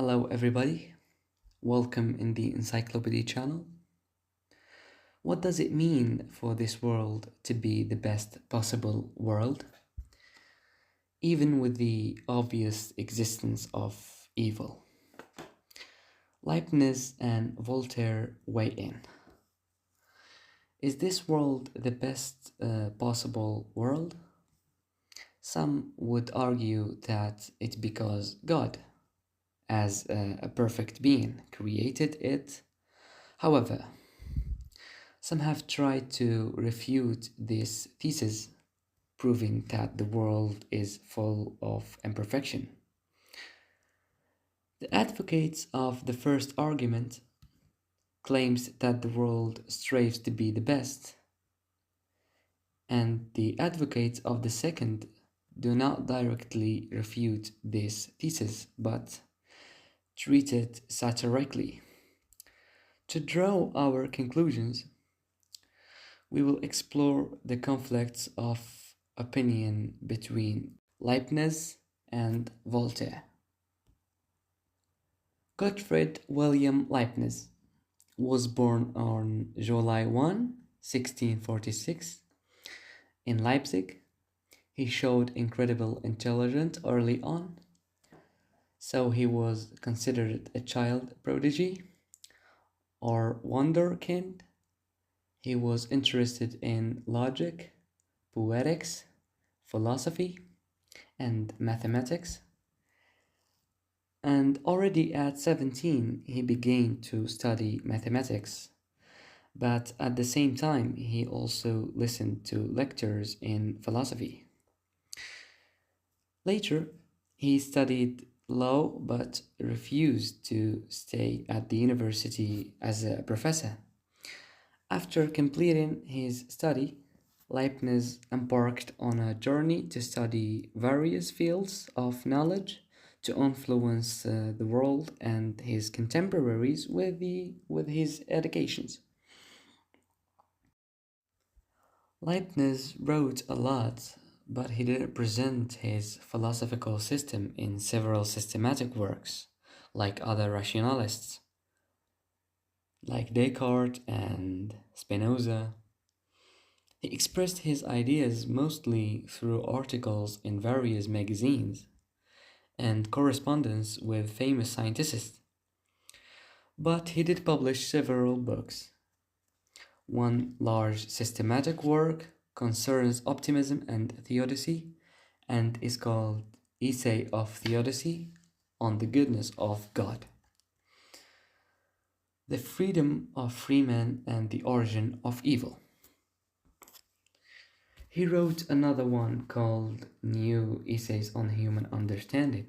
Hello, everybody. Welcome in the Encyclopedia channel. What does it mean for this world to be the best possible world, even with the obvious existence of evil? Leibniz and Voltaire weigh in. Is this world the best possible world? Some would argue that it's because God, as a perfect being, created it. However, some have tried to refute this thesis, proving that the world is full of imperfection. The advocates of the first argument claims that the world strives to be the best, and the advocates of the second do not directly refute this thesis, but treat it satirically. To draw our conclusions, we will explore the conflicts of opinion between Leibniz and Voltaire. Gottfried Wilhelm Leibniz was born on July 1, 1646, in Leipzig. He showed incredible intelligence early on, so he was considered a child prodigy or wonderkind. He was interested in logic, poetics, philosophy, and mathematics. And already at 17, he began to study mathematics. But at the same time, he also listened to lectures in philosophy. Later, he studied law but refused to stay at the university as a professor. After completing his study, Leibniz embarked on a journey to study various fields of knowledge to influence the world and his contemporaries with his educations. Leibniz wrote a lot, but he didn't present his philosophical system in several systematic works, like other rationalists, like Descartes and Spinoza. He expressed his ideas mostly through articles in various magazines and correspondence with famous scientists. But he did publish several books. One large systematic work concerns optimism and theodicy and is called Essay of Theodicy on the Goodness of God, the Freedom of Free Men and the Origin of Evil. He wrote another one called New Essays on Human Understanding,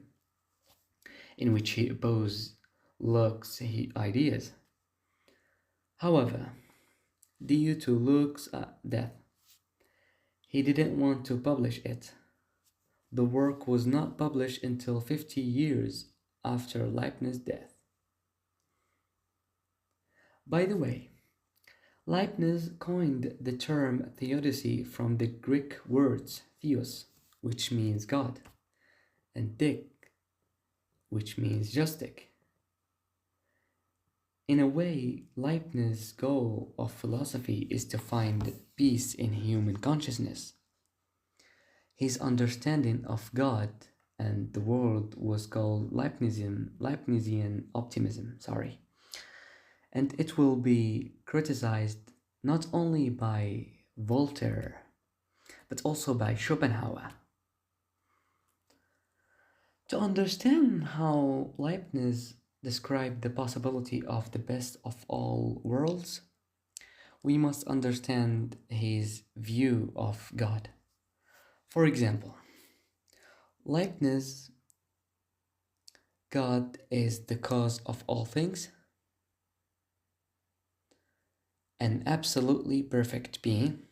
in which he opposed Locke's ideas. However, due to Locke's death, he didn't want to publish it. The work was not published until 50 years after Leibniz's death. By the way, Leibniz coined the term theodicy from the Greek words theos, which means God, and dik, which means justice. In a way, Leibniz's goal of philosophy is to find peace in human consciousness. His understanding of God and the world was called Leibnizian optimism, and it will be criticized not only by Voltaire, but also by Schopenhauer. To understand how Leibniz described the possibility of the best of all worlds, we must understand his view of God. For example, Leibniz, God is the cause of all things, an absolutely perfect being.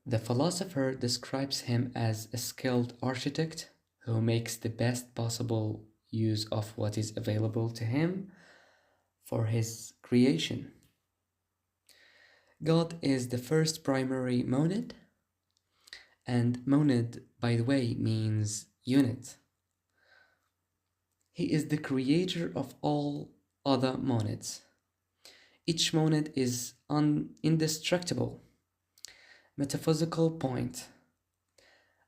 The philosopher describes him as a skilled architect who makes the best possible use of what is available to him for his creation. God is the first primary monad, and monad, by the way, means unit. He is the creator of all other monads. Each monad is an indestructible, metaphysical point,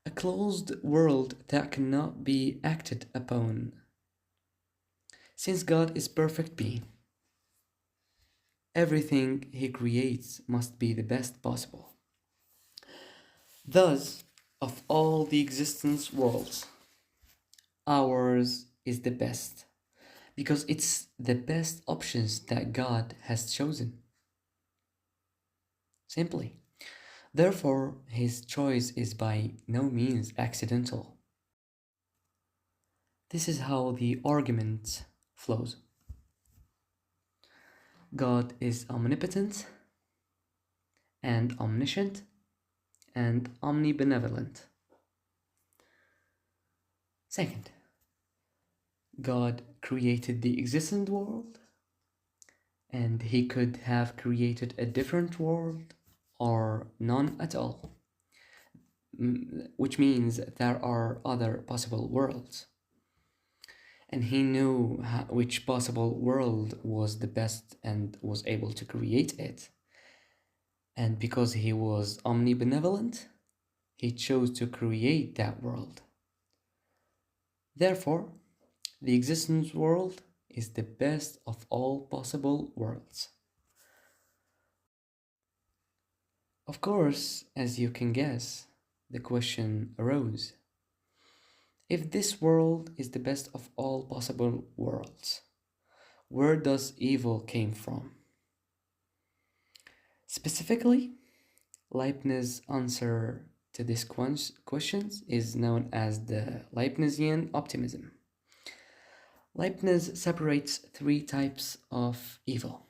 a closed world that cannot be acted upon. Since God is perfect being, everything he creates must be the best possible. Thus, of all the existence worlds, ours is the best because it's the best options that God has chosen. Simply. Therefore, his choice is by no means accidental. This is how the argument flows. God is omnipotent and omniscient and omnibenevolent. Second, God created the existent world, and he could have created a different world or none at all, which means there are other possible worlds. And he knew which possible world was the best and was able to create it. And because he was omnibenevolent, he chose to create that world. Therefore, the existence world is the best of all possible worlds. Of course, as you can guess, the question arose. If this world is the best of all possible worlds, where does evil came from? Specifically, Leibniz's answer to this question is known as the Leibnizian optimism. Leibniz separates three types of evil.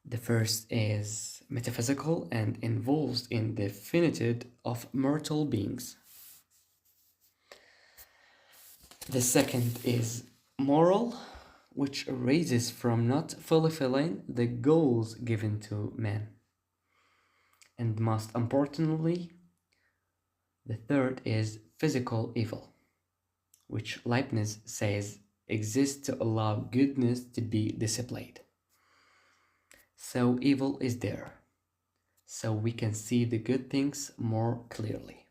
The first is metaphysical and involves in the finitude of mortal beings. The second is moral, which arises from not fulfilling the goals given to man. And most importantly, the third is physical evil, which Leibniz says exists to allow goodness to be displayed. So evil is there, so we can see the good things more clearly.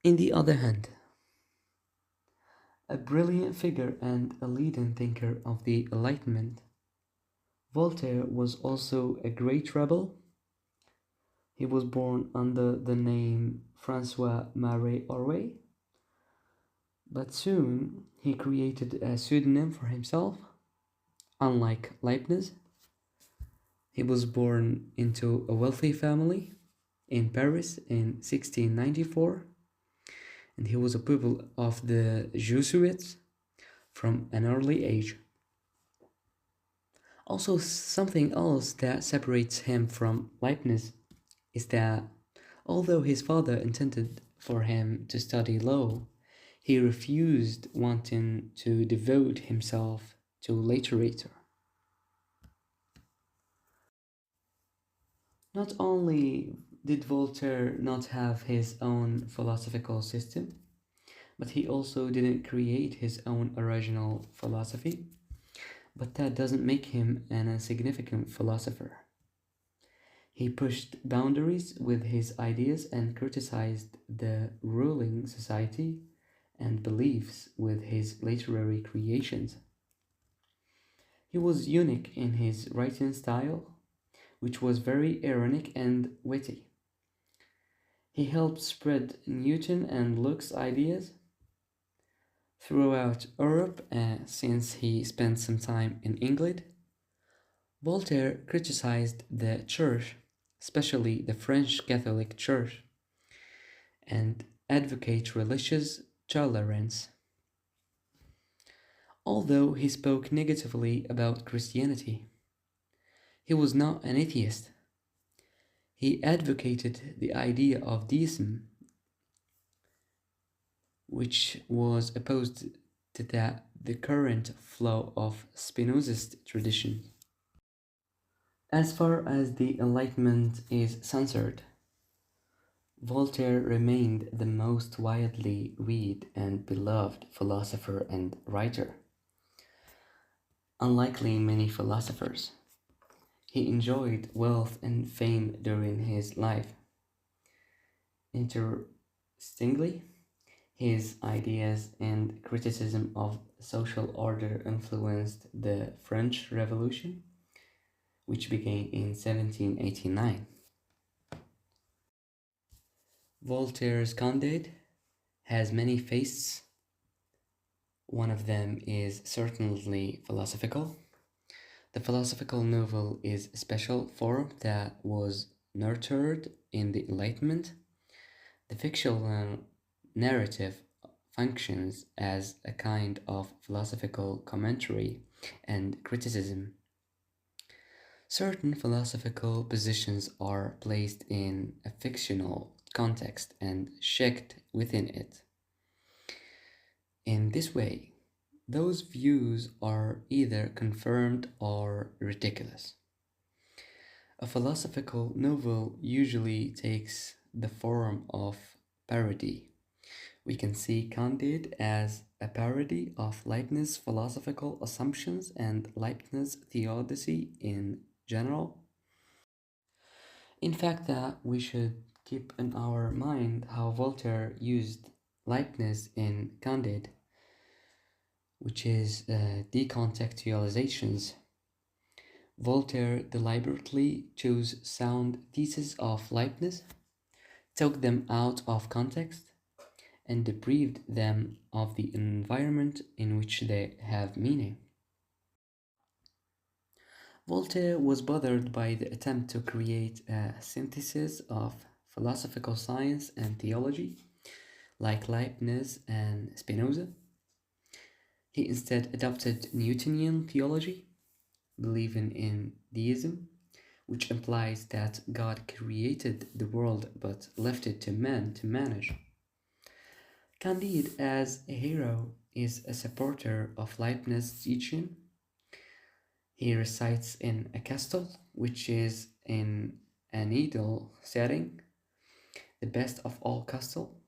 In the other hand, a brilliant figure and a leading thinker of the Enlightenment, Voltaire was also a great rebel. He was born under the name Francois-Marie Arouet, but soon he created a pseudonym for himself. Unlike Leibniz, he was born into a wealthy family in Paris in 1694, and he was a pupil of the Jesuits from an early age. Also, something else that separates him from Leibniz is that although his father intended for him to study law, he refused, wanting to devote himself to literature. Not only did Voltaire not have his own philosophical system, but he also didn't create his own original philosophy, but that doesn't make him an insignificant philosopher. He pushed boundaries with his ideas and criticized the ruling society and beliefs with his literary creations. He was unique in his writing style, which was very ironic and witty. He helped spread Newton and Locke's ideas throughout Europe since he spent some time in England. Voltaire criticized the Church, especially the French Catholic Church, and advocated religious tolerance. Although he spoke negatively about Christianity, he was not an atheist. He advocated the idea of deism, which was opposed to the current flow of Spinozist tradition. As far as the Enlightenment is censored, Voltaire remained the most widely read and beloved philosopher and writer. Unlikely many philosophers, he enjoyed wealth and fame during his life. Interestingly, his ideas and criticism of social order influenced the French Revolution, which began in 1789. Voltaire's Candide has many faces. One of them is certainly philosophical. The philosophical novel is a special form that was nurtured in the Enlightenment. The fictional narrative functions as a kind of philosophical commentary and criticism. Certain philosophical positions are placed in a fictional context and shaped within it. In this way, those views are either confirmed or ridiculous. A philosophical novel usually takes the form of parody. We can see Candide as a parody of Leibniz's philosophical assumptions and Leibniz's theodicy in general. In fact, that we should keep in our mind how Voltaire used Leibniz in Candide, which is decontextualizations. Voltaire deliberately chose sound theses of Leibniz, took them out of context, and deprived them of the environment in which they have meaning. Voltaire was bothered by the attempt to create a synthesis of philosophical science and theology, like Leibniz and Spinoza. He instead adopted Newtonian theology, believing in deism, which implies that God created the world but left it to man to manage. Candide, as a hero, is a supporter of Leibniz's teaching. He resides in a castle, which is in an ideal setting, the best of all castle.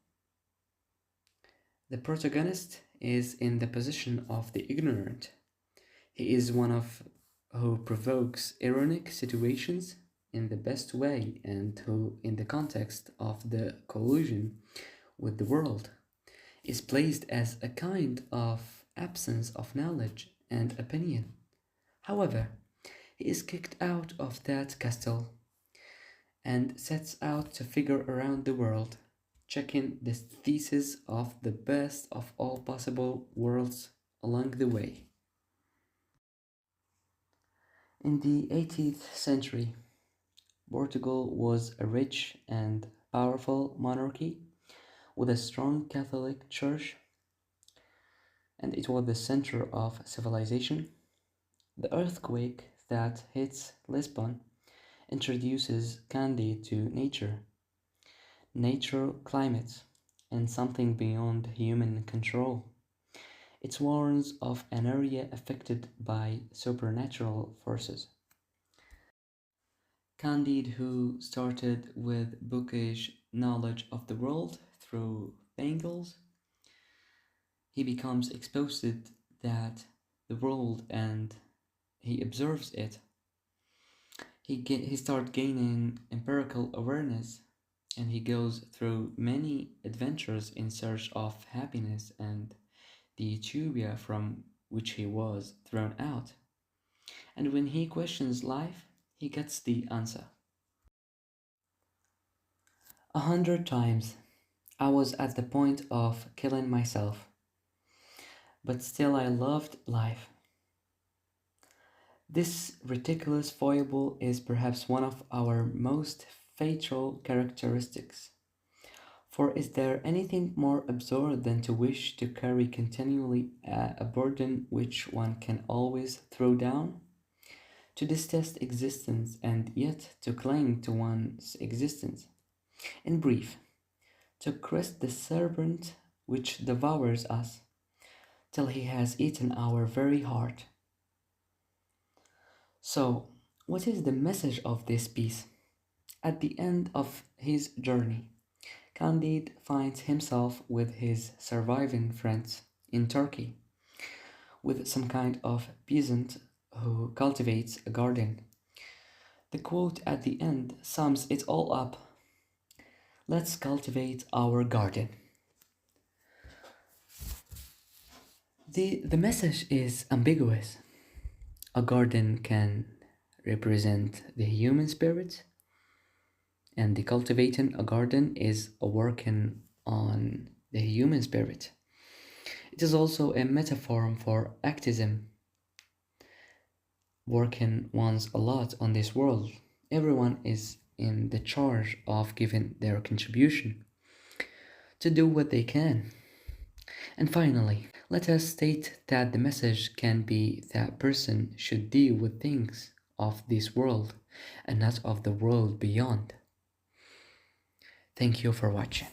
The protagonist is in the position of the ignorant. He is one of who provokes ironic situations in the best way and who, in the context of the collusion with the world, is placed as a kind of absence of knowledge and opinion. However, he is kicked out of that castle and sets out to figure around the world, checking the thesis of the best of all possible worlds along the way. In the 18th century, Portugal was a rich and powerful monarchy with a strong Catholic Church, and it was the center of civilization. The earthquake that hits Lisbon introduces Candide to nature, natural climate, and something beyond human control. It warns of an area affected by supernatural forces. Candide, who started with bookish knowledge of the world through Bengals, he becomes exposed that the world and he observes it. He starts gaining empirical awareness and he goes through many adventures in search of happiness and the utopia from which he was thrown out. And when he questions life, he gets the answer. 100 times I was at the point of killing myself, but still I loved life. This ridiculous foible is perhaps one of our most fatal characteristics. For is there anything more absurd than to wish to carry continually a burden which one can always throw down? To detest existence and yet to cling to one's existence. In brief, to crest the serpent which devours us till he has eaten our very heart. So, what is the message of this piece? At the end of his journey, Candide finds himself with his surviving friends in Turkey, with some kind of peasant who cultivates a garden. The quote at the end sums it all up. Let's cultivate our garden. The message is ambiguous. A garden can represent the human spirit, and the cultivating a garden is a working on the human spirit. It is also a metaphor for activism, working once a lot on this world. Everyone is in the charge of giving their contribution to do what they can. And finally, let us state that the message can be that person should deal with things of this world and not of the world beyond. Thank you for watching.